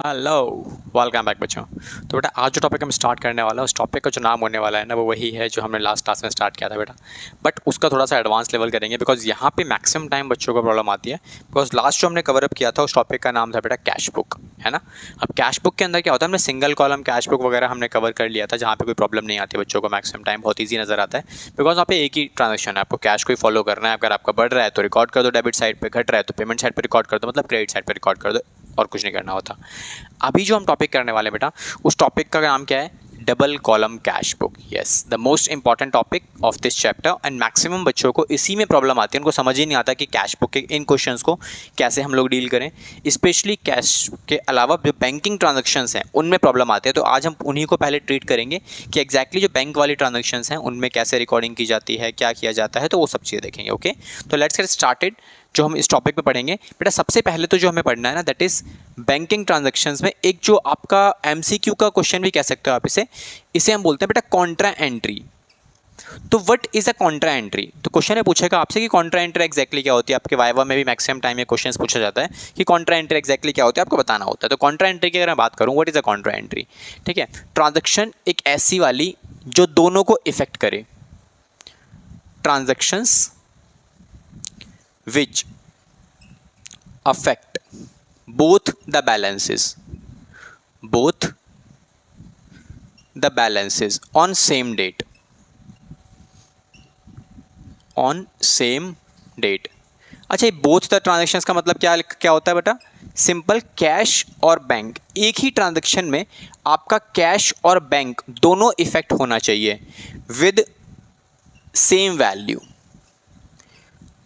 Hello, welcome back बच्चों। तो बेटा आज जो टॉपिक हम स्टार्ट करने वाला है उस टॉपिक का जो नाम होने वाला है ना वो वही है जो हमने लास्ट क्लास में स्टार्ट किया था बेटा। बट उसका थोड़ा सा एडवांस लेवल करेंगे बिकॉज यहाँ पे मैक्सिमम टाइम बच्चों को प्रॉब्लम आती है। बिकॉज लास्ट जो हमने कवर अप किया था उस टॉपिक का नाम था बेटा कैश बुक, है ना। अब कैश बुक के अंदर क्या होता है, हमने सिंगल कॉलम कैश बुक वगैरह हमने कवर कर लिया था जहाँ पे कोई प्रॉब्लम नहीं आती बच्चों को, मैक्सिमम टाइम बहुत ईजी नजर आता है। बिकॉज वहाँ पे एक ही ट्रांजेक्शन है, आपको कैश को ही फॉलो करना है। अगर आपका बढ़ रहा है तो रिकॉर्ड कर दो डेबिट साइड पे, घट रहा है तो पेमेंट साइड पे रिकॉर्ड कर दो, मतलब क्रेडिट साइड पे रिकॉर्ड कर दो, और कुछ नहीं करना होता। अभी जो हम टॉपिक करने वाले बेटा उस टॉपिक का नाम क्या है, double column cash book. Yes, the most important topic of this chapter and maximum बच्चों को इसी में प्रॉब्लम आती है, उनको समझ ही नहीं आता कि कैश बुक के इन क्वेश्चंस को कैसे हम लोग डील करें। स्पेशली कैश के अलावा जो बैंकिंग ट्रांजैक्शंस हैं उनमें प्रॉब्लम आती है। तो आज हम उन्हीं को पहले ट्रीट करेंगे कि एग्जैक्टली जो बैंक वाली ट्रांजैक्शंस हैं उनमें कैसे रिकॉर्डिंग की जाती है, क्या किया जाता है, तो वो सब चीज़ें देखेंगे। ओके, तो लेट्स गेट स्टार्टेड। जो हम इस टॉपिक पे पढ़ेंगे बेटा, सबसे पहले तो जो हमें पढ़ना है ना दैट इज बैंकिंग ट्रांजैक्शंस में एक जो आपका एमसीक्यू का क्वेश्चन भी कह सकते हो आप इसे हम बोलते हैं बेटा कॉन्ट्रा एंट्री। तो what is a contra entry? तो क्वेश्चन है पूछेगा आपसे कि कॉन्ट्रा एंट्री एग्जैक्टली क्या होती है। आपके वाइवा में भी मैक्सिमम टाइम में क्वेश्चंस पूछा जाता है कि कॉन्ट्रा एंट्री एग्जैक्टली क्या होती है, आपको बताना होता है। तो कॉन्ट्रा एंट्री की अगर मैं बात करूं, what is a contra entry? ठीक है, ट्रांजैक्शन एक ऐसी वाली जो दोनों को इफेक्ट करे। Transactions which affect both the balances on same date अच्छा, ये बोथ द ट्रांजेक्शंस का मतलब क्या क्या होता है बेटा? सिंपल, कैश और बैंक एक ही ट्रांजेक्शन में आपका कैश और बैंक दोनों इफेक्ट होना चाहिए विद सेम वैल्यू,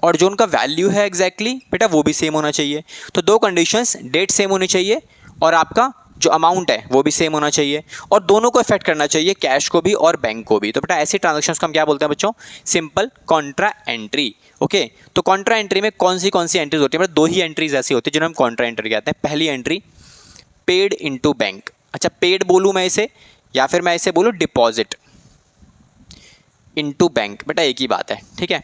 और जो उनका वैल्यू है एग्जैक्टली बेटा वो भी सेम होना चाहिए। तो दो कंडीशंस, डेट सेम होनी चाहिए और आपका जो अमाउंट है वो भी सेम होना चाहिए, और दोनों को इफेक्ट करना चाहिए, कैश को भी और बैंक को भी। तो बेटा ऐसी ट्रांजैक्शंस को हम क्या बोलते हैं बच्चों? Simple Contra entry. ओके, तो कॉन्ट्रा एंट्री में कौन सी एंट्रीज होती है बेटा? दो ही एंट्रीज ऐसी होती है जिन्हें हम कॉन्ट्रा एंट्री कहते हैं। पहली एंट्री पेड इनटू बैंक। अच्छा, पेड बोलूँ मैं इसे या फिर मैं इसे बोलूँ डिपॉजिट इनटू बैंक, बेटा एक ही बात है। ठीक है,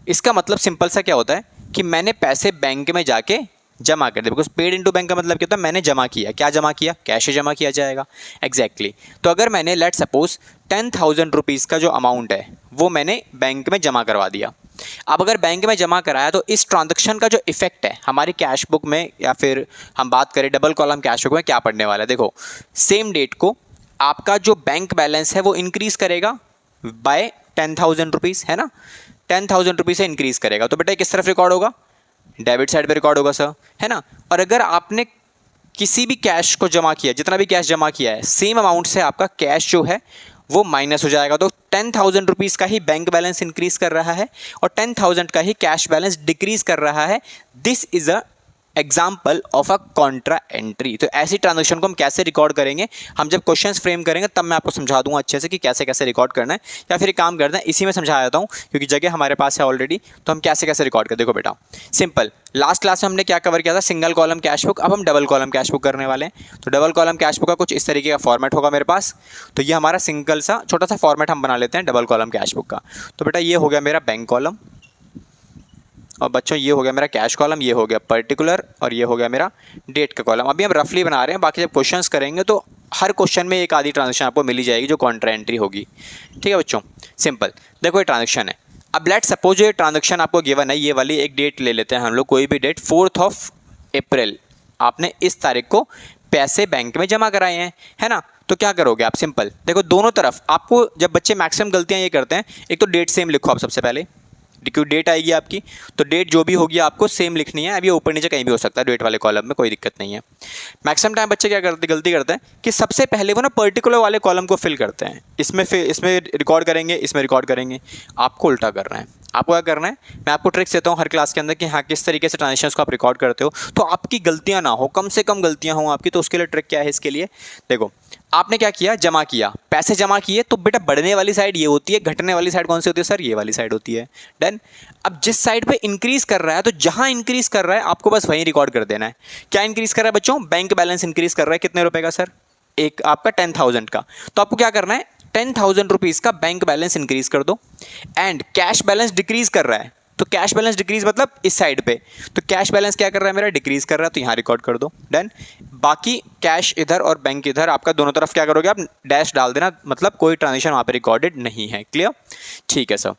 इसका मतलब सिंपल सा क्या होता है कि मैंने पैसे बैंक में जाके जमा कर दिए। बिकॉज पेड इनटू बैंक का मतलब क्या होता है? मैंने जमा किया। क्या जमा किया? कैश जमा किया जाएगा। एग्जैक्टली तो अगर मैंने लेट सपोज 10,000 रुपीज़ का जो अमाउंट है वो मैंने बैंक में जमा करवा दिया। अब अगर बैंक में जमा कराया तो इस ट्रांजैक्शन का जो इफेक्ट है हमारी कैश बुक में, या फिर हम बात करें डबल कॉलम कैश बुक में, क्या पड़ने वाला है? देखो, सेम डेट को आपका जो बैंक बैलेंस है वो इंक्रीज करेगा बाय 10,000 रुपीज़, है ना। 10,000 रुपीज़ से इंक्रीज करेगा। तो बेटा किस तरफ रिकॉर्ड होगा? डेबिट साइड पे रिकॉर्ड होगा सर, है ना। और अगर आपने किसी भी कैश को जमा किया, जितना भी कैश जमा किया है, सेम अमाउंट से आपका कैश जो है वो माइनस हो जाएगा। तो 10,000 रुपीज़ का ही बैंक बैलेंस इंक्रीज कर रहा है और 10,000 का ही कैश बैलेंस डिक्रीज कर रहा है। This is a example of a contra entry. तो ऐसी ट्रांजेक्शन को हम कैसे रिकॉर्ड करेंगे, हम जब क्वेश्चंस फ्रेम करेंगे तब मैं आपको समझा दूंगा अच्छे से कि कैसे कैसे रिकॉर्ड करना है। या फिर एक काम करते हैं, इसी में समझा देता हूँ क्योंकि जगह हमारे पास है ऑलरेडी, तो हम कैसे कैसे रिकॉर्ड करें। देखो बेटा, सिंपल, लास्ट क्लास में हमने क्या कवर किया था? Single column cash book. अब हम डबल कॉलम कैश बुक करने वाले हैं। तो डबल कॉलम कैश बुक का कुछ इस तरीके का फॉर्मेट होगा मेरे पास। तो ये हमारा सिंगल सा छोटा सा फॉर्मेट हम बना लेते हैं डबल कॉलम कैश बुक का। तो बेटा ये हो गया मेरा बैंक कॉलम, और बच्चों ये हो गया मेरा कैश कॉलम, ये हो गया पर्टिकुलर, और ये हो गया मेरा डेट का कॉलम। अभी हम रफली बना रहे हैं, बाकी जब क्वेश्चंस करेंगे तो हर क्वेश्चन में एक आधी ट्रांजेक्शन आपको मिली जाएगी जो कॉन्ट्रा एंट्री होगी। ठीक है बच्चों, सिंपल। देखो ये ट्रांजेक्शन है। अब लेट सपोज ये ट्रांजेक्शन आपको गिवन है, ये वाली एक डेट ले लेते हैं हम लोग, कोई भी डेट, 4 अप्रैल। आपने इस तारीख को पैसे बैंक में जमा कराए हैं, है ना। तो क्या करोगे आप? सिंपल देखो, दोनों तरफ आपको, जब बच्चे मैक्सिमम गलतियाँ ये करते हैं, एक तो डेट सेम लिखो आप सबसे पहले, क्योंकि डेट आएगी आपकी, तो डेट जो भी होगी आपको सेम लिखनी है। अब ये ऊपर नीचे कहीं भी हो सकता है डेट वाले कॉलम में, कोई दिक्कत नहीं है। मैक्सिमम टाइम बच्चे क्या करते, गलती करते हैं कि सबसे पहले वो ना पर्टिकुलर वाले कॉलम को फिल करते हैं, इसमें रिकॉर्ड करेंगे, इसमें रिकॉर्ड करेंगे। आपको उल्टा करना है। आपको क्या करना है, मैं आपको ट्रिक्स देता हूँ हर क्लास के अंदर कि हाँ किस तरीके से ट्रांजेक्शंस को आप रिकॉर्ड करते हो तो आपकी गलतियाँ ना हो, कम से कम गलतियाँ हों आपकी। तो उसके लिए ट्रिक क्या है इसके लिए? देखो, आपने क्या किया, जमा किया, पैसे जमा किए, तो बेटा बढ़ने वाली साइड ये होती है, घटने वाली साइड कौन सी होती है सर? ये वाली साइड होती है। डन। अब जिस साइड पे इंक्रीज कर रहा है, तो जहां इंक्रीज कर रहा है आपको बस वहीं रिकॉर्ड कर देना है। क्या इंक्रीज कर रहा है बच्चों? बैंक बैलेंस इंक्रीज कर रहा है। कितने रुपए का सर? एक आपका 10,000 का। तो आपको क्या करना है, 10,000 रुपीज़ का बैंक बैलेंस इंक्रीज कर दो। एंड कैश बैलेंस डिक्रीज कर रहा है, तो कैश बैलेंस डिक्रीज मतलब इस साइड पे, तो कैश बैलेंस क्या कर रहा है मेरा, डिक्रीज कर रहा है, तो यहाँ रिकॉर्ड कर दो, डन। बाकी कैश इधर और बैंक इधर, आपका दोनों तरफ क्या करोगे आप, डैश डाल देना, मतलब कोई ट्रांजेक्शन वहाँ पे रिकॉर्डेड नहीं है। क्लियर, ठीक है सर।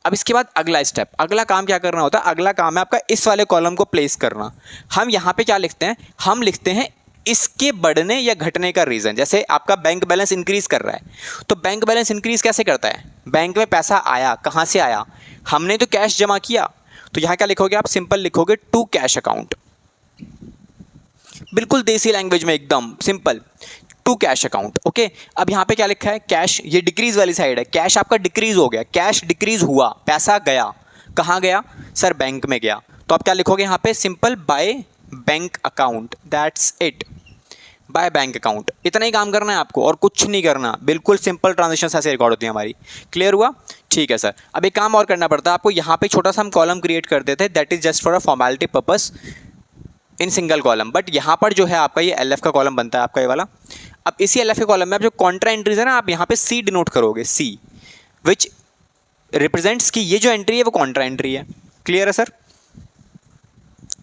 अब इसके बाद अगला स्टेप, अगला काम क्या करना होता है, अगला काम है आपका इस वाले कॉलम को प्लेस करना। हम यहाँ पे क्या लिखते हैं, हम लिखते हैं इसके बढ़ने या घटने का रीज़न। जैसे आपका बैंक बैलेंस इंक्रीज कर रहा है, तो बैंक बैलेंस इंक्रीज कैसे करता है, बैंक में पैसा आया, कहाँ से आया, हमने तो कैश जमा किया, तो यहाँ क्या लिखोगे आप, सिंपल लिखोगे टू कैश अकाउंट, बिल्कुल देसी लैंग्वेज में एकदम simple, to cash account. Okay, अब यहाँ पे क्या लिखा है, कैश, ये डिक्रीज वाली साइड है, कैश आपका डिक्रीज हो गया, कैश डिक्रीज हुआ, पैसा गया, कहाँ गया सर, बैंक में गया, तो आप क्या लिखोगे यहाँ पे, simple by bank account, that's it, by bank account. इतना ही काम करना है आपको और कुछ नहीं करना, बिल्कुल सिंपल ट्रांजेक्शन ऐसे रिकॉर्ड होती है हमारी। क्लियर हुआ, ठीक है सर। अब एक काम और करना पड़ता है आपको, यहाँ पे छोटा सा हम कॉलम क्रिएट कर देते हैं, that is just for a formality purpose in single column, but यहाँ पर जो है आपका ये एल एफ का कॉलम बनता है आपका ये वाला। अब इसी एल एफ के कॉलम में आप जो कॉन्ट्रा एंट्रीज है ना, आप यहाँ पे सी डिनोट करोगे, सी विच रिप्रेजेंट्स कि ये जो एंट्री है वो कॉन्ट्रा एंट्री है। क्लियर है सर,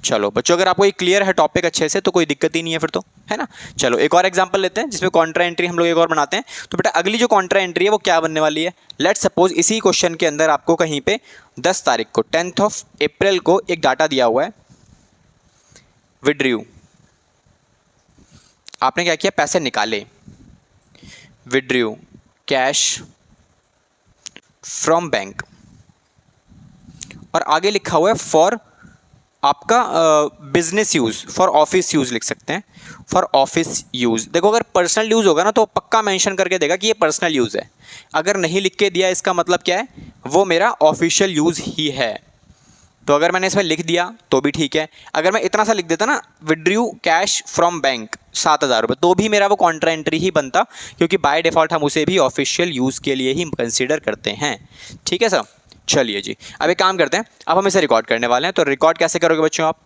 चलो बच्चों, अगर आपको ये क्लियर है टॉपिक अच्छे से तो कोई दिक्कत ही नहीं है फिर तो, है ना। चलो एक और एग्जांपल लेते हैं जिसमें कॉन्ट्रा एंट्री हम लोग एक और बनाते हैं। तो बेटा अगली जो कॉन्ट्रा एंट्री है वो क्या बनने वाली है, लेट्स सपोज इसी क्वेश्चन के अंदर आपको कहीं पे 10 तारीख को 10th ऑफ अप्रैल को एक डाटा दिया हुआ है, विड्रू, आपने क्या किया, पैसे निकाले, विड्रू कैश फ्रॉम बैंक, और आगे लिखा हुआ है फॉर आपका business use, for office use लिख सकते हैं, फॉर ऑफिस यूज़। देखो अगर पर्सनल यूज़ होगा ना तो पक्का मेंशन करके देगा कि ये पर्सनल यूज़ है, अगर नहीं लिख के दिया इसका मतलब क्या है, वो मेरा ऑफिशियल यूज़ ही है। तो अगर मैंने इसमें लिख दिया तो भी ठीक है, अगर मैं इतना सा लिख देता ना, विड्रू कैश फ्रॉम बैंक 7,000 रुपये, तो भी मेरा वो कॉन्ट्रा एंट्री ही बनता, क्योंकि बाय डिफ़ॉल्ट हम उसे भी ऑफिशियल यूज़ के लिए ही कंसिडर करते हैं। ठीक है सर, चलिए जी, अब एक काम करते हैं, अब हम इसे रिकॉर्ड करने वाले हैं। तो रिकॉर्ड कैसे करोगे बच्चों आप,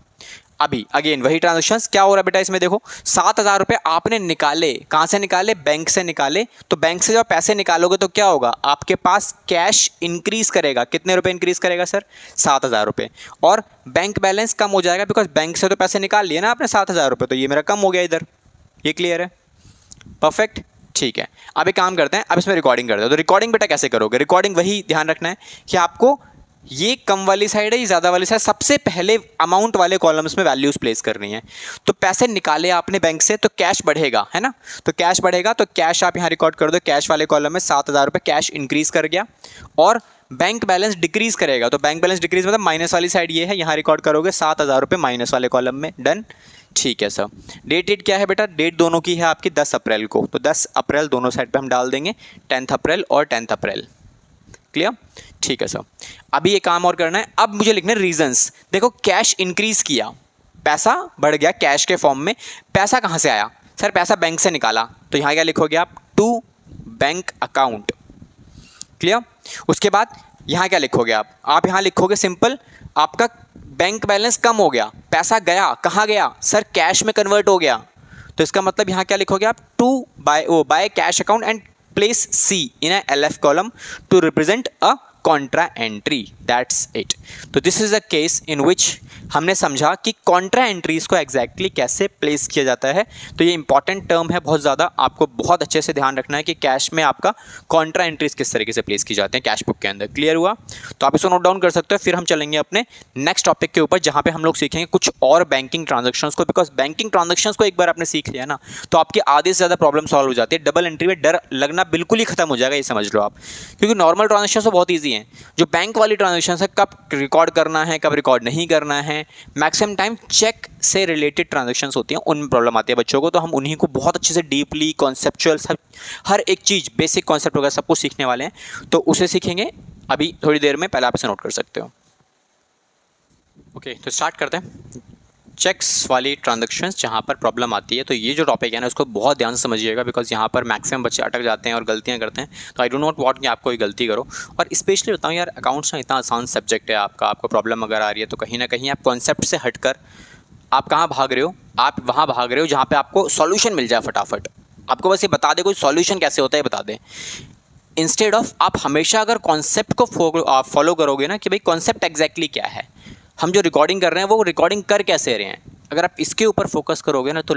अभी अगेन वही ट्रांजेक्शन्स, क्या हो रहा है बेटा इसमें देखो, 7,000 रुपये आपने निकाले, कहाँ से निकाले, बैंक से निकाले, तो बैंक से जब पैसे निकालोगे तो क्या होगा, आपके पास कैश इंक्रीज करेगा, कितने रुपए इंक्रीज करेगा सर, 7,000 रुपये, और बैंक बैलेंस कम हो जाएगा, बिकॉज बैंक से तो पैसे निकाल लिए ना आपने 7,000 रुपये, तो ये मेरा कम हो गया इधर, ये क्लियर है, परफेक्ट, ठीक है। अब एक काम करते हैं, अब इसमें रिकॉर्डिंग करते हैं। तो रिकॉर्डिंग बेटा कैसे करोगे, रिकॉर्डिंग वही ध्यान रखना है कि आपको ये कम वाली साइड है, ये ज़्यादा वाली साइड, सबसे पहले अमाउंट वाले कॉलम्स में वैल्यूज़ प्लेस करनी है। तो पैसे निकाले आपने बैंक से तो कैश बढ़ेगा, है ना, तो कैश बढ़ेगा, तो कैश आप यहाँ रिकॉर्ड कर दो, कैश वाले कॉलम में 7,000 रुपये कैश इंक्रीज कर गया, और बैंक बैलेंस डिक्रीज करेगा, तो बैंक बैलेंस डिक्रीज मतलब माइनस वाली साइड ये है, यहाँ रिकॉर्ड करोगे 7,000 रुपये माइनस वाले कॉलम में, डन, ठीक है सर। डेट क्या है बेटा, डेट दोनों की है आपकी 10 अप्रैल को, तो 10 अप्रैल दोनों साइड पे हम डाल देंगे, 10th अप्रैल और 10th अप्रैल, क्लियर, ठीक है सर। अभी ये काम और करना है, अब मुझे लिखना है रीजंस। देखो कैश इंक्रीज किया, पैसा बढ़ गया कैश के फॉर्म में, पैसा कहाँ से आया सर, पैसा बैंक से निकाला, तो यहाँ क्या लिखोगे आप, टू बैंक अकाउंट, क्लियर। उसके बाद यहाँ क्या लिखोगे आप यहाँ लिखोगे सिंपल, आपका बैंक बैलेंस कम हो गया, पैसा गया, कहाँ गया सर, कैश में कन्वर्ट हो गया, तो इसका मतलब यहाँ क्या लिखोगे आप, to buy cash account and place C in a LF column to represent a contra entry, that's it. तो this is a case in which हमने समझा कि कॉन्ट्रा एंट्रीज को एग्जैक्टली कैसे प्लेस किया जाता है। तो ये इंपॉर्टेंट टर्म है बहुत ज़्यादा, आपको बहुत अच्छे से ध्यान रखना है कि कैश में आपका कॉन्ट्रा एंट्रीज किस तरीके से प्लेस की जाते हैं कैश बुक के अंदर। क्लियर हुआ, तो आप इसको नोट डाउन कर सकते हो। फिर हम चलेंगे अपने नेक्स्ट टॉपिक के ऊपर, जहाँ पे हम लोग सीखेंगे कुछ और बैंकिंग ट्रांजेक्शन्स को, बिकॉज बैंकिंग ट्रांजेक्शन्स को एक बार आपने सीख लिया ना तो आपकी आधे से ज़्यादा प्रॉब्लम सॉल्व हो जाती है। डबल एंट्री में डर लगना बिल्कुल ही खत्म हो जाएगा, ये समझ लो आप, क्योंकि नॉर्मल ट्रांजेक्शन तो बहुत ईजी हैं। जो बैंक वाली ट्रांजेक्शन है, कब रिकॉर्ड करना है कब रिकॉर्ड नहीं करना है, मैक्सिमम टाइम चेक से रिलेटेड ट्रांजैक्शंस होती हैं, उनमें प्रॉब्लम आती है बच्चों को। तो हम उन्हीं को बहुत अच्छे से डीपली कॉन्सेप्चुअल सब हर एक चीज़ बेसिक कॉन्सेप्ट वगैरह सब कुछ सीखने वाले हैं, तो उसे सीखेंगे अभी थोड़ी देर में, पहले आप इसे नोट कर सकते हो। ओके, तो स्टार्ट करते हैं चेक्स वाली ट्रांजैक्शंस जहाँ पर प्रॉब्लम आती है। तो ये जो टॉपिक है ना उसको बहुत ध्यान से समझिएगा, बिकॉज यहाँ पर मैक्सिमम बच्चे अटक जाते हैं और गलतियाँ करते हैं। तो आई डो नॉट वांट कि आप कोई गलती करो, और स्पेशली बताऊँ यार, अकाउंट्स ना इतना आसान सब्जेक्ट है आपका, आपको प्रॉब्लम अगर आ रही है तो कहीं ना कहीं आप कॉन्सेप्ट से हटकर आप कहाँ भाग रहे हो, आप वहाँ भाग रहे हो जहाँ पर आपको सॉल्यूशन मिल जाए फटाफट। आपको बस ये बता दे कोई सॉल्यूशन कैसे होता है बता दे। इंस्टेड ऑफ आप हमेशा अगर कॉन्सेप्ट को फॉलो करोगे ना कि भाई कॉन्सेप्ट एग्जैक्टली क्या है, हम जो रिकॉर्डिंग कर रहे हैं वो रिकॉर्डिंग कर कैसे रहे हैं, अगर आप इसके ऊपर फोकस करोगे ना तो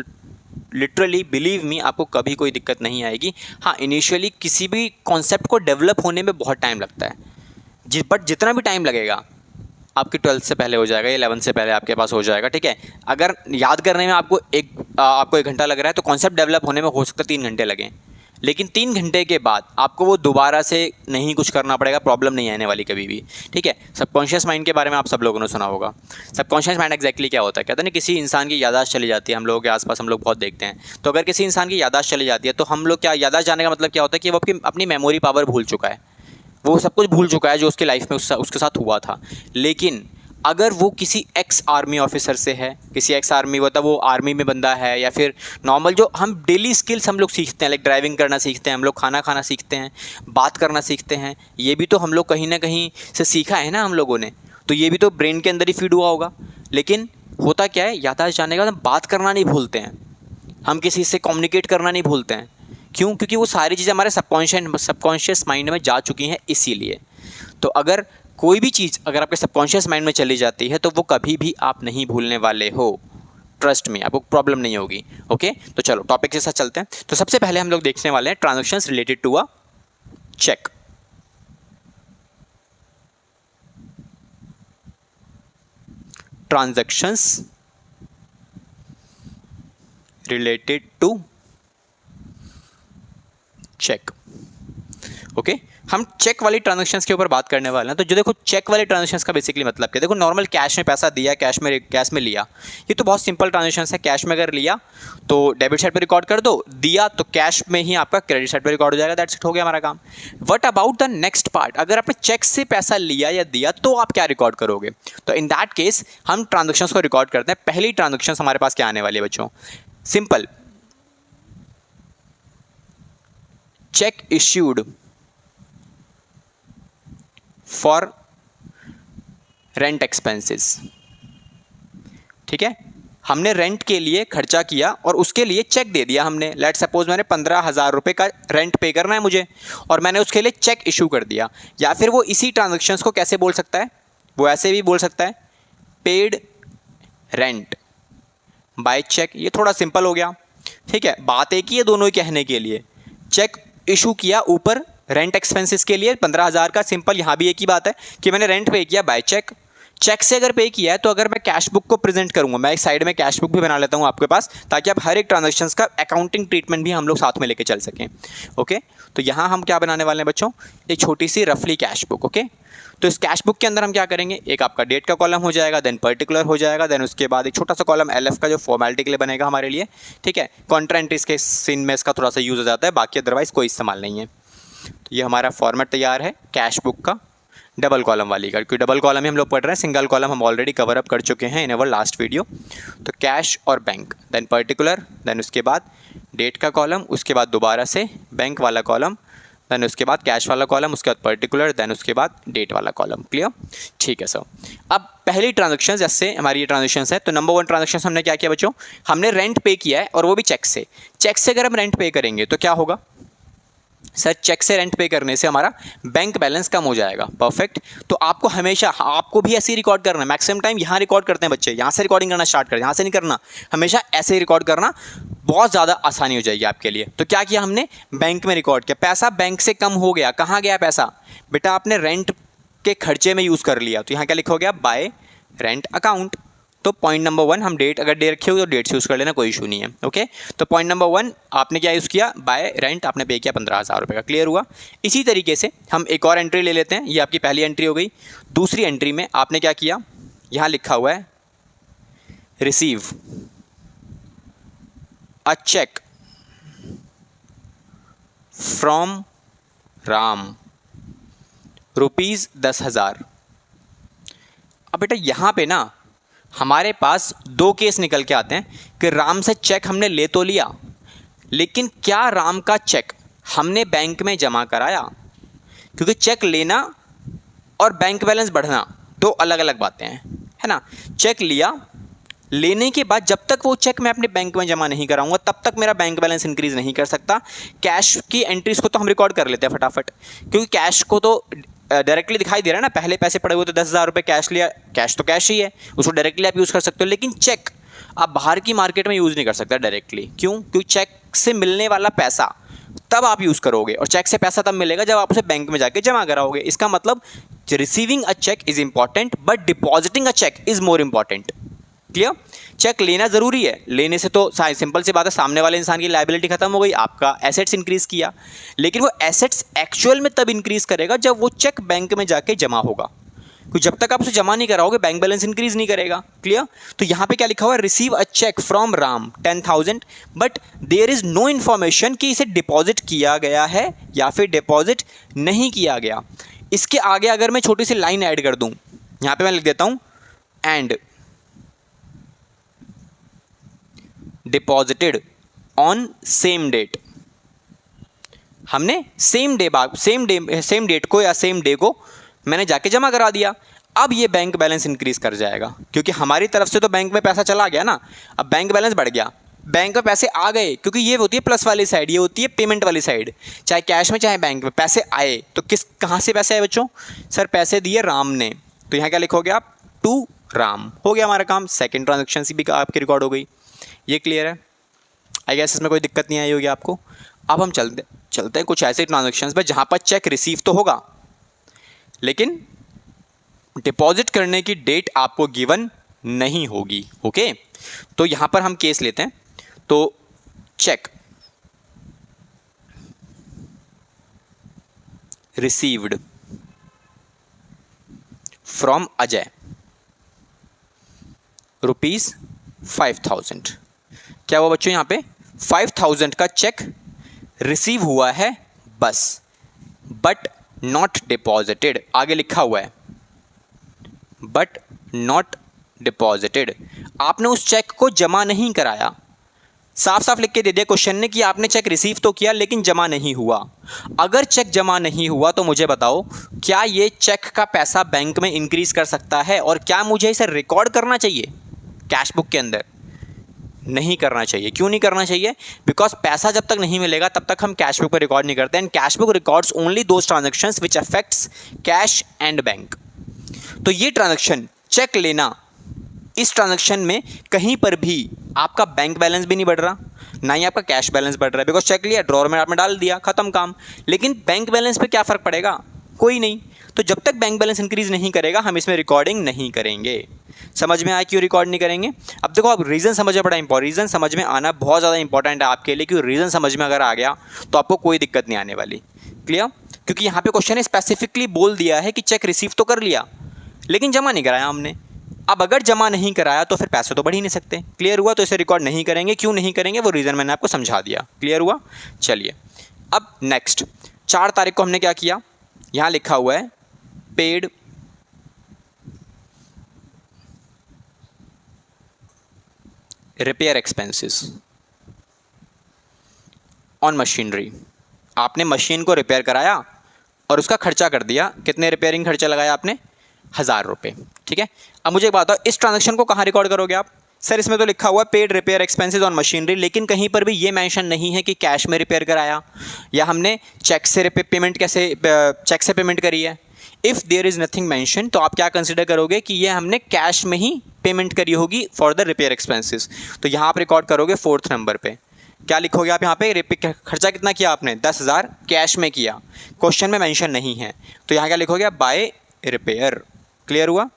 लिटरली बिलीव मी आपको कभी कोई दिक्कत नहीं आएगी। हाँ, इनिशियली किसी भी कॉन्सेप्ट को डेवलप होने में बहुत टाइम लगता है, बट जितना भी टाइम लगेगा आपकी 12th से पहले हो जाएगा, 11th से पहले आपके पास हो जाएगा, ठीक है। अगर याद करने में आपको एक घंटा लग रहा है तो कॉन्सेप्ट डेवलप होने में हो सकता है 3 घंटे लगें, लेकिन 3 घंटे के बाद आपको वो दोबारा से नहीं कुछ करना पड़ेगा, प्रॉब्लम नहीं आने वाली कभी भी, ठीक है। सबकॉन्शियस माइंड के बारे में आप सब लोगों ने सुना होगा। सबकॉन्शियस माइंड एक्जैक्टली क्या होता है, कहते हैं ना किसी इंसान की याददाश्त चली जाती है, हम लोगों के आसपास हम लोग बहुत देखते हैं, तो अगर किसी इंसान की याददाश्त चली जाती है तो हम लोग क्या, याददाश्त जाने का मतलब क्या होता है कि वो अपनी मेमोरी पावर भूल चुका है, वो सब कुछ भूल चुका है जो उसकी लाइफ में उसके साथ हुआ था। लेकिन अगर वो किसी एक्स आर्मी ऑफिसर से है, किसी एक्स आर्मी मतलब वो आर्मी में बंदा है, या फिर नॉर्मल जो हम डेली स्किल्स हम लोग सीखते हैं, लाइक ड्राइविंग करना सीखते हैं, हम लोग खाना खाना सीखते हैं, बात करना सीखते हैं, ये भी तो हम लोग कहीं ना कहीं से सीखा है ना हम लोगों ने, तो ये भी तो ब्रेन के अंदर ही फीड हुआ होगा। लेकिन होता क्या है, याददाश्त जाने के बाद हम बात करना नहीं भूलते हैं, हम किसी से कम्युनिकेट करना नहीं भूलते हैं। क्यों? क्योंकि वो सारी चीज़ें हमारे सबकॉन्शियस माइंड में जा चुकी हैं इसीलिए। तो अगर कोई भी चीज़ अगर आपके सबकॉन्शियस माइंड में चली जाती है तो वो कभी भी आप नहीं भूलने वाले हो, ट्रस्ट में, आपको प्रॉब्लम नहीं होगी। ओके, तो चलो टॉपिक के साथ चलते हैं। तो सबसे पहले हम लोग देखने वाले हैं transactions related to a cheque. Transactions related to cheque. Okay, हम चेक वाली ट्रांजैक्शंस के ऊपर बात करने वाले हैं। तो जो देखो चेक वाली ट्रांजैक्शंस का बेसिकली मतलब क्या है, देखो नॉर्मल कैश में पैसा दिया, कैश में लिया, ये तो बहुत सिंपल ट्रांजैक्शंस है। कैश में अगर लिया तो डेबिट साइड पे रिकॉर्ड कर दो, दिया तो कैश में ही आपका क्रेडिट साइड पे रिकॉर्ड हो जाएगा, दैट्स इट, हो गया हमारा काम। What about the next part, अगर आपने चेक से पैसा लिया या दिया तो आप क्या रिकॉर्ड करोगे? तो इन दैट केस हम ट्रांजैक्शंस को रिकॉर्ड करते हैं। पहली ट्रांजैक्शंस हमारे पास क्या आने वाली है बच्चों? Simple, check issued for rent expenses. ठीक है, हमने रेंट के लिए खर्चा किया और उसके लिए चेक दे दिया हमने। लेट सपोज मैंने 15,000 रुपये का रेंट पे करना है मुझे और मैंने उसके लिए चेक इशू कर दिया। या फिर वो इसी ट्रांजैक्शंस को कैसे बोल सकता है, वो ऐसे भी बोल सकता है, पेड रेंट बाय चेक। ये थोड़ा सिंपल हो गया, ठीक है, बात एक ही है दोनों ही कहने के लिए। चेक इशू किया ऊपर रेंट एक्सपेंसेस के लिए 15,000 का, सिंपल यहाँ भी एक ही बात है कि मैंने रेंट पे किया बाय चेक। चेक से अगर पे किया है तो अगर मैं कैश बुक को प्रेजेंट करूंगा, मैं एक साइड में कैश बुक भी बना लेता हूँ आपके पास, ताकि आप हर एक ट्रांजैक्शंस का अकाउंटिंग ट्रीटमेंट भी हम लोग साथ में लेके चल सकें। ओके, तो यहाँ हम क्या बनाने वाले हैं बच्चों, एक छोटी सी रफली कैश बुक। ओके, तो इस कैश बुक के अंदर हम क्या करेंगे, एक आपका डेट का कॉलम हो जाएगा, देन पर्टिकुलर हो जाएगा, देन उसके बाद एक छोटा सा कॉलम एलएफ का जो फॉर्मेलिटी के लिए बनेगा हमारे लिए, ठीक है। कॉन्ट्रा एंट्रीज के सीन में इसका थोड़ा सा यूज़ हो जाता है, बाकी अदरवाइज कोई इस्तेमाल नहीं है। तो ये हमारा फॉर्मेट तैयार है कैश बुक का, डबल कॉलम वाली का, क्योंकि डबल कॉलम ही हम लोग पढ़ रहे हैं, सिंगल कॉलम हम ऑलरेडी कवर अप कर चुके हैं इन अवर लास्ट वीडियो। तो कैश और बैंक, देन पर्टिकुलर, देन उसके बाद डेट का कॉलम, उसके बाद दोबारा से बैंक वाला कॉलम, देन उसके बाद कैश वाला कॉलम, उसके बाद पर्टिकुलर, देन उसके बाद डेट वाला कॉलम। क्लियर? ठीक है सर। अब पहली ट्रांजैक्शन जैसे हमारी ये ट्रांजैक्शन है, तो नंबर 1 ट्रांजैक्शन हमने क्या किया बच्चों, हमने रेंट पे किया है और वो भी चेक से। चेक से अगर हम रेंट पे करेंगे तो क्या होगा सर, चेक से रेंट पे करने से हमारा बैंक बैलेंस कम हो जाएगा। परफेक्ट। तो आपको हमेशा, आपको भी ऐसे ही रिकॉर्ड करना है। मैक्सिमम टाइम यहाँ रिकॉर्ड करते हैं बच्चे, यहाँ से रिकॉर्डिंग करना स्टार्ट करें, यहाँ से नहीं करना, हमेशा ऐसे ही रिकॉर्ड करना, बहुत ज़्यादा आसानी हो जाएगी आपके लिए। तो क्या किया हमने, बैंक में रिकॉर्ड किया, पैसा बैंक से कम हो गया। कहाँ गया पैसा बेटा, आपने रेंट के खर्चे में यूज़ कर लिया, तो यहाँ क्या लिखा हो गया, बाय रेंट अकाउंट। तो पॉइंट नंबर 1 हम डेट, अगर डे रखे हो तो डेट से यूज़ कर लेना, कोई इशू नहीं है। ओके, तो पॉइंट नंबर 1 आपने क्या यूज़ किया, बाय रेंट आपने पे किया 15,000 रुपये का। क्लियर हुआ? इसी तरीके से हम एक और एंट्री ले लेते हैं, ये आपकी पहली एंट्री हो गई। दूसरी एंट्री में आपने क्या किया, यहाँ लिखा हुआ है receive a cheque from Ram ₹10,000। अब बेटा यहाँ पे ना हमारे पास 2 केस निकल के आते हैं कि राम से चेक हमने ले तो लिया, लेकिन क्या राम का चेक हमने बैंक में जमा कराया? क्योंकि चेक लेना और बैंक बैलेंस बढ़ना दो अलग अलग बातें हैं, है ना। चेक लिया लेने के बाद जब तक वो चेक मैं अपने बैंक में जमा नहीं कराऊंगा तब तक मेरा बैंक बैलेंस इंक्रीज नहीं कर सकता। कैश की एंट्रीज को तो हम रिकॉर्ड कर लेते हैं फटाफट, क्योंकि कैश को तो डायरेक्टली दिखाई दे रहा है ना, पहले पैसे पड़े हुए तो 10,000 रुपये कैश लिया, कैश तो कैश ही है, उसको डायरेक्टली आप यूज़ कर सकते हो। लेकिन चेक आप बाहर की मार्केट में यूज़ नहीं कर सकता डायरेक्टली। क्यों? क्योंकि चेक से मिलने वाला पैसा तब आप यूज़ करोगे, और चेक से पैसा तब मिलेगा जब आप उसे बैंक में जाके जमा कराओगे। इसका मतलब receiving a cheque is important but depositing a cheque is more important. Clear? Cheque लेना ज़रूरी है, लेने से तो सिंपल सी बात है, सामने वाले इंसान की लायबिलिटी खत्म हो गई, आपका एसेट्स इंक्रीज किया। लेकिन वो एसेट्स एक्चुअल में तब इंक्रीज करेगा जब वो चेक बैंक में जाके जमा होगा, क्योंकि जब तक आप उसे जमा नहीं कराओगे बैंक बैलेंस इंक्रीज नहीं करेगा। क्लियर? तो यहाँ पे क्या लिखा हुआ है, receive a cheque from Ram 10,000 but there is no information कि इसे डिपॉजिट किया गया है या फिर डिपॉजिट नहीं किया गया। इसके आगे अगर मैं छोटी सी लाइन ऐड कर दूं, यहाँ पे मैं लिख देता हूं and deposited on same date. हमने सेम डेट को या सेम डे को मैंने जाके जमा करा दिया। अब ये बैंक बैलेंस इंक्रीज कर जाएगा, क्योंकि हमारी तरफ से तो बैंक में पैसा चला गया ना, अब बैंक बैलेंस बढ़ गया, बैंक में पैसे आ गए, क्योंकि ये होती है प्लस वाली साइड, ये होती है पेमेंट वाली साइड। चाहे कैश में चाहे बैंक में पैसे आए, तो कहाँ से पैसे आए बच्चों? सर पैसे दिए राम ने, तो यहाँ क्या लिखोगे आप? टू राम। हो गया हमारा काम, सेकेंड ट्रांजेक्शन भी आपकी रिकॉर्ड हो गई। ये क्लियर है? आई गेस इसमें कोई दिक्कत नहीं आई होगी आपको। अब हम चलते हैं कुछ ऐसे ट्रांजेक्शन्स पर जहाँ पर चेक रिसीव तो होगा लेकिन डिपॉजिट करने की डेट आपको गिवन नहीं होगी। ओके, तो यहां पर हम केस लेते हैं। तो चेक रिसीव्ड फ्रॉम अजय ₹5,000। क्या हुआ बच्चों? यहां पे 5,000 का चेक रिसीव हुआ है बस, बट नॉट डिपॉजिटेड। आगे लिखा हुआ है बट नॉट डिपॉजिटेड। आपने उस चेक को जमा नहीं कराया, साफ साफ लिख के दे दिया क्वेश्चन ने कि आपने चेक रिसीव तो किया लेकिन जमा नहीं हुआ। अगर चेक जमा नहीं हुआ तो मुझे बताओ, क्या ये चेक का पैसा बैंक में इंक्रीज कर सकता है और क्या मुझे इसे रिकॉर्ड करना चाहिए कैश बुक के अंदर? नहीं करना चाहिए। क्यों नहीं करना चाहिए? बिकॉज पैसा जब तक नहीं मिलेगा तब तक हम कैश बुक पर रिकॉर्ड नहीं करते, and cash book records only those transactions which affects cash and bank. तो ये ट्रांजैक्शन चेक लेना, इस ट्रांजैक्शन में कहीं पर भी आपका बैंक बैलेंस भी नहीं बढ़ रहा, ना ही आपका कैश बैलेंस बढ़ रहा है, बिकॉज चेक लिया, ड्रॉअर में आपने डाल दिया, खत्म काम। लेकिन बैंक बैलेंस पे क्या फ़र्क पड़ेगा? कोई नहीं। तो जब तक बैंक बैलेंस इंक्रीज नहीं करेगा हम इसमें रिकॉर्डिंग नहीं करेंगे। समझ में आया क्यों रिकॉर्ड नहीं करेंगे? अब देखो, आप रीज़न समझना बड़ा इंपॉर्टेंट, रीज़न समझ में आना बहुत ज़्यादा इंपॉर्टेंट है आपके लिए, क्योंकि रीज़न समझ में अगर आ गया तो आपको कोई दिक्कत नहीं आने वाली। क्लियर? क्योंकि यहाँ पे क्वेश्चन ने स्पेसिफिकली बोल दिया है कि चेक रिसीव तो कर लिया लेकिन जमा नहीं कराया हमने। अब अगर जमा नहीं कराया तो फिर पैसे तो बढ़ ही नहीं सकते। क्लियर हुआ? तो इसे रिकॉर्ड नहीं करेंगे। क्यों नहीं करेंगे वो रीज़न मैंने आपको समझा दिया। क्लियर हुआ? चलिए, अब नेक्स्ट 4 तारीख को हमने क्या किया, यहाँ लिखा हुआ है paid repair expenses on machinery. आपने मशीन को रिपेयर कराया और उसका खर्चा कर दिया। कितने रिपेयरिंग खर्चा लगाया आपने? 1,000 रुपये। ठीक है, अब मुझे एक बात बताओ, इस ट्रांजैक्शन को कहाँ रिकॉर्ड करोगे आप? सर इसमें तो लिखा हुआ है paid repair expenses on machinery, लेकिन कहीं पर भी ये मेंशन नहीं है कि कैश में रिपेयर कराया या हमने चेक से पेमेंट चेक से पेमेंट करी है। If there is nothing mention तो आप क्या कंसिडर करोगे कि ये हमने कैश में ही पेमेंट करी होगी फॉर द रिपेयर एक्सपेंसेस। तो यहाँ आप रिकॉर्ड करोगे 4th नंबर पे। क्या लिखोगे आप यहाँ पे? खर्चा कितना किया आपने? 10,000 कैश में किया, क्वेश्चन में मेंशन नहीं है, तो यहाँ क्या लिखोगे आप? Bye repair. क्लियर हुआ?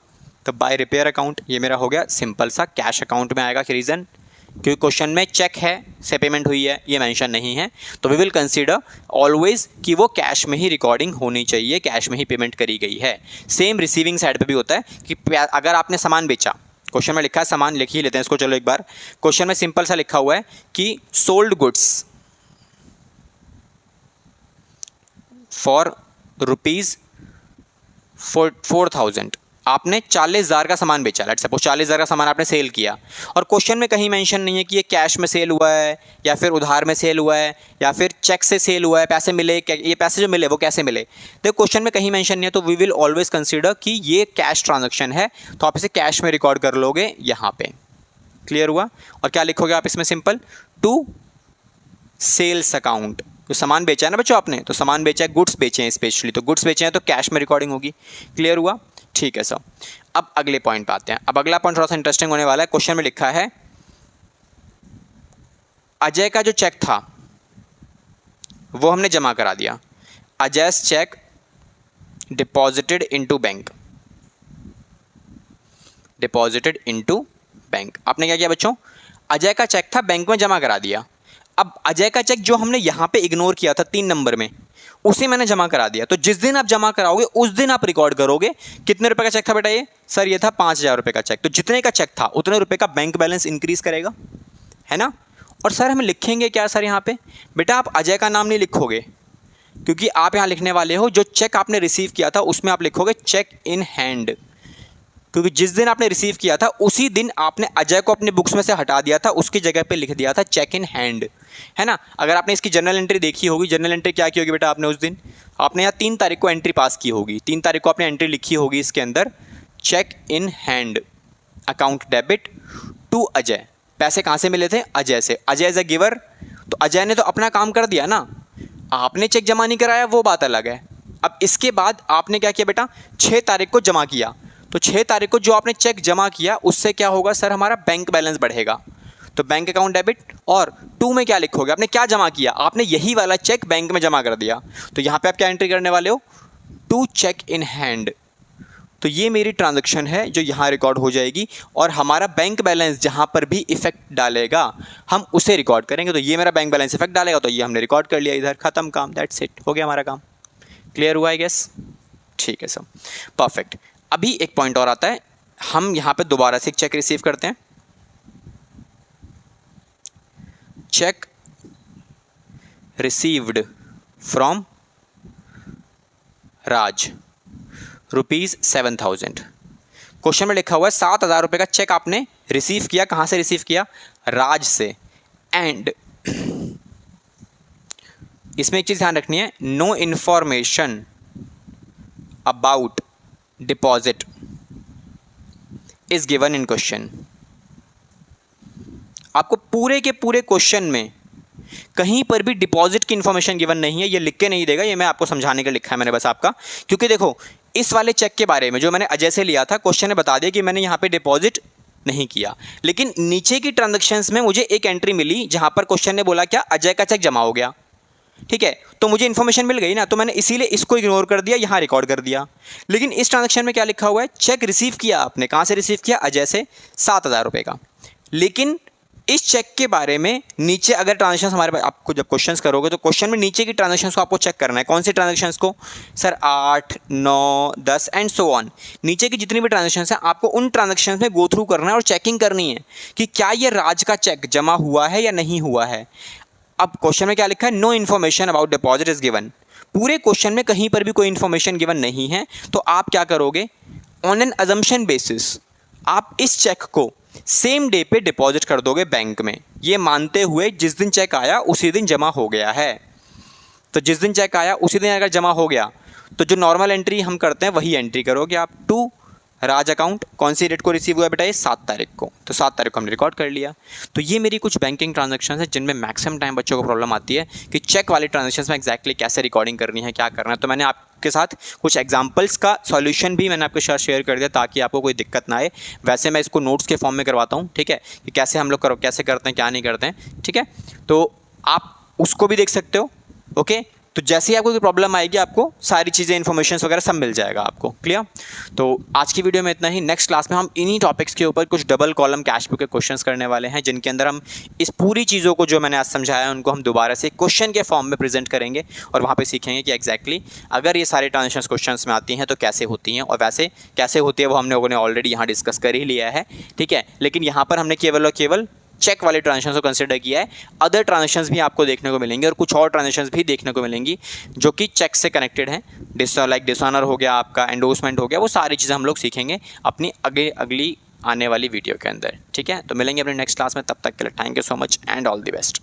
तो बाय रिपेयर अकाउंट ये मेरा हो गया सिंपल सा कैश अकाउंट में आएगा। रीज़न क्योंकि क्वेश्चन में चेक है से पेमेंट हुई है ये मेंशन नहीं है, तो वी विल कंसीडर ऑलवेज कि वो कैश में ही रिकॉर्डिंग होनी चाहिए, कैश में ही पेमेंट करी गई है। सेम रिसीविंग साइड पे भी होता है कि अगर आपने सामान बेचा, क्वेश्चन में लिखा है सामान, लिख ही लेते हैं इसको। चलो एक बार, क्वेश्चन में सिंपल सा लिखा हुआ है कि सोल्ड गुड्स फॉर ₹4,000। आपने 40,000 का सामान बेचा, लेट्स सपोज 40,000 का सामान आपने सेल किया, और क्वेश्चन में कहीं मेंशन नहीं है कि ये कैश में सेल हुआ है या फिर उधार में सेल हुआ है या फिर चेक से सेल हुआ है, पैसे मिले, ये पैसे जो मिले वो कैसे मिले। तो क्वेश्चन में कहीं मेंशन नहीं है, तो वी विल ऑलवेज कंसीडर कि ये कैश ट्रांजैक्शन है, तो आप इसे कैश में रिकॉर्ड कर लोगे यहाँ पे। क्लियर हुआ? और क्या लिखोगे आप इसमें? Simple, to sales account. तो सामान बेचा है ना बच्चों आपने, तो सामान बेचा है, गुड्स बेचे हैं स्पेशली, तो गुड्स बेचे हैं तो कैश में रिकॉर्डिंग होगी। क्लियर हुआ? ठीक है सर। अब अगले पॉइंट पे आते हैं। अब अगला पॉइंट थोड़ा सा इंटरेस्टिंग होने वाला है। क्वेश्चन में लिखा है अजय का जो चेक था वो हमने जमा करा दिया। अजय's cheque deposited into bank, deposited into bank. आपने क्या किया बच्चों? अजय का चेक था, बैंक में जमा करा दिया। अब अजय का चेक जो हमने यहाँ पे इग्नोर किया था 3 नंबर में, उसे मैंने जमा करा दिया। तो जिस दिन आप जमा कराओगे उस दिन आप रिकॉर्ड करोगे कितने रुपए का चेक था बेटा ये? सर ये था 5,000 रुपये का चेक। तो जितने का चेक था उतने रुपए का बैंक बैलेंस इंक्रीज करेगा, है ना? और सर हम लिखेंगे क्या सर यहाँ पे? बेटा आप अजय का नाम नहीं लिखोगे, क्योंकि आप यहाँ लिखने वाले हो जो चेक आपने रिसीव किया था उसमें आप लिखोगे चेक इन हैंड, क्योंकि जिस दिन आपने रिसीव किया था उसी दिन आपने अजय को अपने बुक्स में से हटा दिया था, उसकी जगह पे लिख दिया था चेक इन हैंड, है ना? अगर आपने इसकी जर्नल एंट्री देखी होगी, जर्नल एंट्री क्या की होगी बेटा आपने उस दिन? आपने यहाँ 3 तारीख को एंट्री पास की होगी, 3 तारीख को आपने एंट्री लिखी होगी इसके अंदर, cheque in hand account debit to Ajay. पैसे कहाँ से मिले थे? अजय से। अजय एज अ गिवर, तो अजय ने तो अपना काम कर दिया ना, आपने चेक जमा नहीं कराया वो बात अलग है। अब इसके बाद आपने क्या किया बेटा? 6 तारीख को जमा किया, तो 6 तारीख को जो आपने चेक जमा किया उससे क्या होगा सर? हमारा बैंक बैलेंस बढ़ेगा। तो बैंक अकाउंट डेबिट, और 2 में क्या लिखोगे? आपने क्या जमा किया? आपने यही वाला चेक बैंक में जमा कर दिया, तो यहाँ पे आप क्या एंट्री करने वाले हो? To cheque in hand. तो ये मेरी ट्रांजैक्शन है जो यहाँ रिकॉर्ड हो जाएगी, और हमारा बैंक बैलेंस जहाँ पर भी इफेक्ट डालेगा हम उसे रिकॉर्ड करेंगे। तो ये मेरा बैंक बैलेंस इफेक्ट डालेगा, तो ये हमने रिकॉर्ड कर लिया इधर, खत्म काम, दैट्स इट, हो गया हमारा काम। क्लियर हुआ आई गेस? ठीक है सर, परफेक्ट। अभी एक पॉइंट और आता है, हम यहाँ पे दोबारा से एक चेक रिसीव करते हैं। Check received from Raj ₹7,000। Question में लिखा हुआ है 7,000 रुपये का चेक आपने रिसीव किया। कहाँ से रिसीव किया? राज से। एंड इसमें एक चीज़ ध्यान रखनी है, no information about deposit is given in question. आपको पूरे के पूरे क्वेश्चन में कहीं पर भी डिपॉजिट की इंफॉर्मेशन गिवन नहीं है, ये लिख के नहीं देगा, ये मैं आपको समझाने के लिए लिखा है मैंने बस आपका। क्योंकि देखो इस वाले चेक के बारे में जो मैंने अजय से लिया था, क्वेश्चन ने बता दिया कि मैंने यहाँ पे डिपॉजिट नहीं किया, लेकिन नीचे की ट्रांजैक्शंस में मुझे एक एंट्री मिली जहाँ पर क्वेश्चन ने बोला क्या? अजय का चेक जमा हो गया। ठीक है, तो मुझे इन्फॉर्मेशन मिल गई ना, तो मैंने इसीलिए इसको इग्नोर कर दिया, यहाँ रिकॉर्ड कर दिया। लेकिन इस ट्रांजैक्शन में क्या लिखा हुआ है? चेक रिसीव किया आपने, कहाँ से रिसीव किया? अजय से, 7,000 रुपये का। लेकिन इस चेक के बारे में नीचे अगर ट्रांजैक्शंस हमारे पास, आपको जब क्वेश्चंस करोगे तो क्वेश्चन में नीचे की ट्रांजैक्शंस को आपको चेक करना है। कौन सी ट्रांजैक्शंस को? Sir 8, 9, 10 and so on. नीचे की जितनी भी ट्रांजैक्शंस हैं आपको उन ट्रांजैक्शंस में गो थ्रू करना है और चेकिंग करनी है कि क्या ये राज का चेक जमा हुआ है या नहीं हुआ है। अब क्वेश्चन में क्या लिखा है? No information about deposit is given. पूरे क्वेश्चन में कहीं पर भी कोई इन्फॉर्मेशन गिवन नहीं है, तो आप क्या करोगे? ऑन एन अजम्पशन बेसिस आप इस चेक को सेम डे पे डिपॉजिट कर दोगे बैंक में, ये मानते हुए जिस दिन चेक आया उसी दिन जमा हो गया है। तो जिस दिन चेक आया उसी दिन अगर जमा हो गया तो जो नॉर्मल एंट्री हम करते हैं वही एंट्री करोगे आप। टू राज अकाउंट, कौन सी डेट को रिसीव हुआ बेटा? ये 7 तारीख को, तो 7 तारीख को हमने रिकॉर्ड कर लिया। तो ये मेरी कुछ बैंकिंग ट्रांजैक्शंस है जिनमें मैक्सिमम टाइम बच्चों को प्रॉब्लम आती है कि चेक वाली ट्रांजैक्शंस में एक्जैक्टली कैसे रिकॉर्डिंग करनी है, क्या करना है। तो मैंने आपके साथ कुछ एग्जांपल्स का सॉल्यूशन भी मैंने आपके साथ शेयर कर दिया ताकि आपको कोई दिक्कत ना आए। वैसे मैं इसको नोट्स के फॉर्म में करवाता हूँ, ठीक है, कि कैसे हम लोग कैसे करते हैं, क्या नहीं करते हैं, ठीक है। तो आप उसको भी देख सकते हो, ओके। तो जैसे ही आपको कोई प्रॉब्लम आएगी आपको सारी चीज़ें इन्फॉर्मेशन वगैरह सब मिल जाएगा आपको। क्लियर? तो आज की वीडियो में इतना ही। नेक्स्ट क्लास में हम इन्हीं टॉपिक्स के ऊपर कुछ डबल कॉलम कैश बुक के क्वेश्चंस करने वाले हैं, जिनके अंदर हम इस पूरी चीज़ों को जो मैंने आज समझाया उनको हम दोबारा से क्वेश्चन के फॉर्म में प्रेजेंट करेंगे और वहाँ पर सीखेंगे कि एक्जैक्टली अगर ये सारे ट्रांजेक्शंस क्वेश्चंस में आती हैं तो कैसे होती हैं, और वैसे कैसे होती है वो हम लोगों ने ऑलरेडी यहाँ डिस्कस कर ही लिया है, ठीक है। लेकिन यहाँ पर हमने केवल और केवल चेक वाले ट्रांजेक्शंस को कंसिडर किया है। अदर ट्रांजेक्शंस भी आपको देखने को मिलेंगे और कुछ और ट्रांजेक्शंस भी देखने को मिलेंगी जो कि चेक से कनेक्टेड हैं। लाइक डिसऑनर हो गया, आपका एंडोर्समेंट हो गया, वो सारी चीज़ें हम लोग सीखेंगे अपनी अगली आने वाली वीडियो के अंदर, ठीक है। तो मिलेंगे अपने नेक्स्ट क्लास में, तब तक के लिए thank you so much and all the best.